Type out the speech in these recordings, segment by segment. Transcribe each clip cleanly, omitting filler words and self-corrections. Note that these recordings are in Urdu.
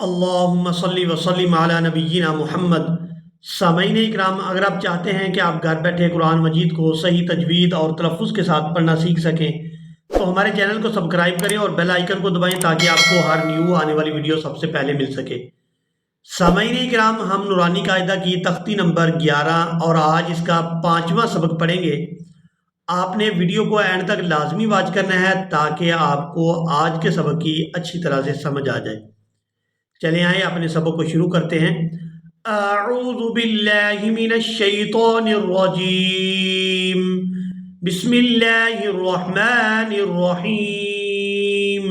اللہم صلی وسلم علی نبینا محمد۔ سامعین اکرام، اگر آپ چاہتے ہیں کہ آپ گھر بیٹھے قرآن مجید کو صحیح تجوید اور تلفظ کے ساتھ پڑھنا سیکھ سکیں تو ہمارے چینل کو سبسکرائب کریں اور بیل آئیکن کو دبائیں تاکہ آپ کو ہر نیو آنے والی ویڈیو سب سے پہلے مل سکے۔ سامعین اکرام، ہم نورانی قاعدہ کی تختی نمبر 11 اور آج اس کا 5واں سبق پڑھیں گے۔ آپ نے ویڈیو کو اینڈ تک لازمی واچ کرنا ہے تاکہ آپ کو آج کے سبق کی اچھی طرح سے سمجھ آ جائے۔ چلیں آئیں اپنے سبق کو شروع کرتے ہیں۔ اعوذ باللہ من الشیطان الرجیم، بسم اللہ الرحمن الرحیم۔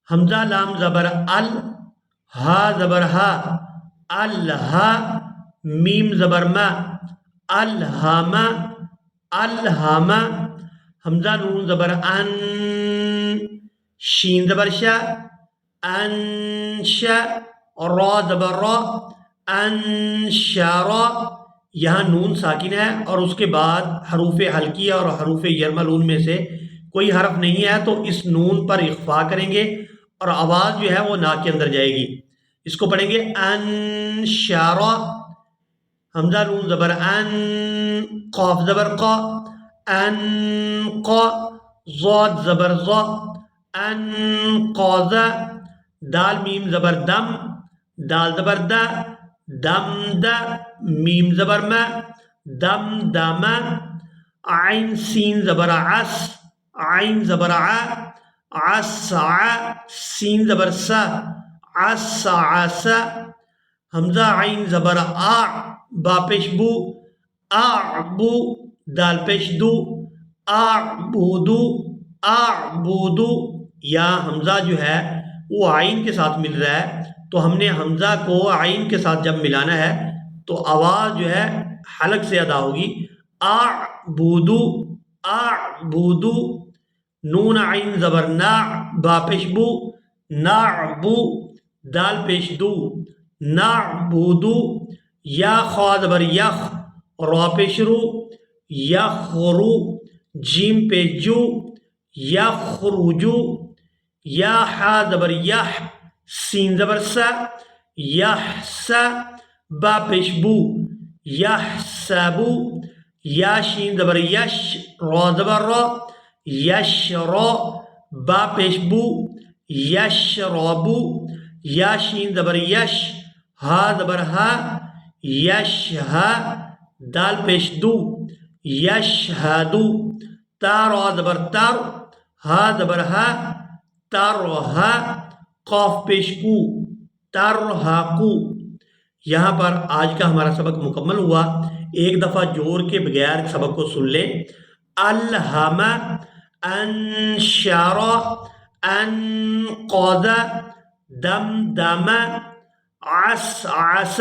حمزہ لام زبر ال، ہا زبر ہا، الہا، میم زبر ما، الہامہ، الہامہ، حمزہ نون زبر ان، شین زبر شا، انشا، را زبر را، انشارا۔ یہاں نون ساکن ہے اور اس کے بعد حروف حلقیہ اور حروف یرملون میں سے کوئی حرف نہیں ہے، تو اس نون پر اخفا کریں گے اور آواز جو ہے وہ نا کے اندر جائے گی۔ اس کو پڑھیں گے انشارا، حمزہ نون زبر ان، قاف زبر قا، انقا، ضاد زبر ضا، انقاذ، دال میم زبر دم، دال زبر دا، دم دا، میم زبر ما، دم دم، عین سین زبر عس، عین زبر ع، عسع، سین زبر سا، عسعس، حمزہ عین زبر آ، با پیش بو، اعبو، دال پیش دو، اعبدو، اعبدو۔ یا حمزہ جو ہے وہ عین کے ساتھ مل رہا ہے، تو ہم نے حمزہ کو عین کے ساتھ جب ملانا ہے تو آواز جو ہے حلق سے ادا ہوگی۔ اعبدو، اعبدو، نون عین زبر نا، با پیش بو، نعبو، دال پیش دو، نعبدو، یا خا زبر یخ، را پیش رو، یخرو، جیم پیش جو، یخرجو، یا حا زبر یح، سین زبر سا، یحسا، با پیش بو، یحسبو، یا شین زبر یش، را زبر را، یشرا، با پیش بو، یشربو، یا شین زبر یش، ہا زبر ہا، یشہا، دال پیش دو، یشہدو، تا را زبر تر، ہا زبر ہا، ترہا، قاف پیش کو، ترہقو۔ یہاں پر آج کا ہمارا سبق مکمل ہوا۔ ایک دفعہ جوڑ کے بغیر سبق کو سن لیں۔ الہم، انشار، انقذ، دمدم، عسعس۔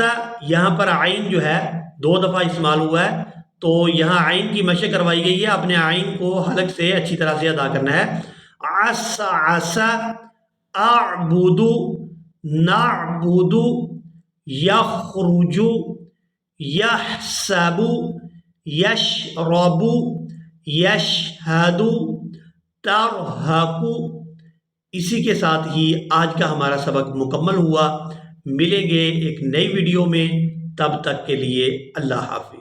یہاں پر عین جو ہے 2 دفعہ استعمال ہوا ہے، تو یہاں عین کی مشق کروائی گئی ہے، اپنے عین کو حلق سے اچھی طرح سے ادا کرنا ہے۔ عسعس، اعبد، نعبد، یخرج، یحسب، یشرب، یشہد، ترہق۔ اسی کے ساتھ ہی آج کا ہمارا سبق مکمل ہوا۔ ملیں گے ایک نئی ویڈیو میں، تب تک کے لیے اللہ حافظ۔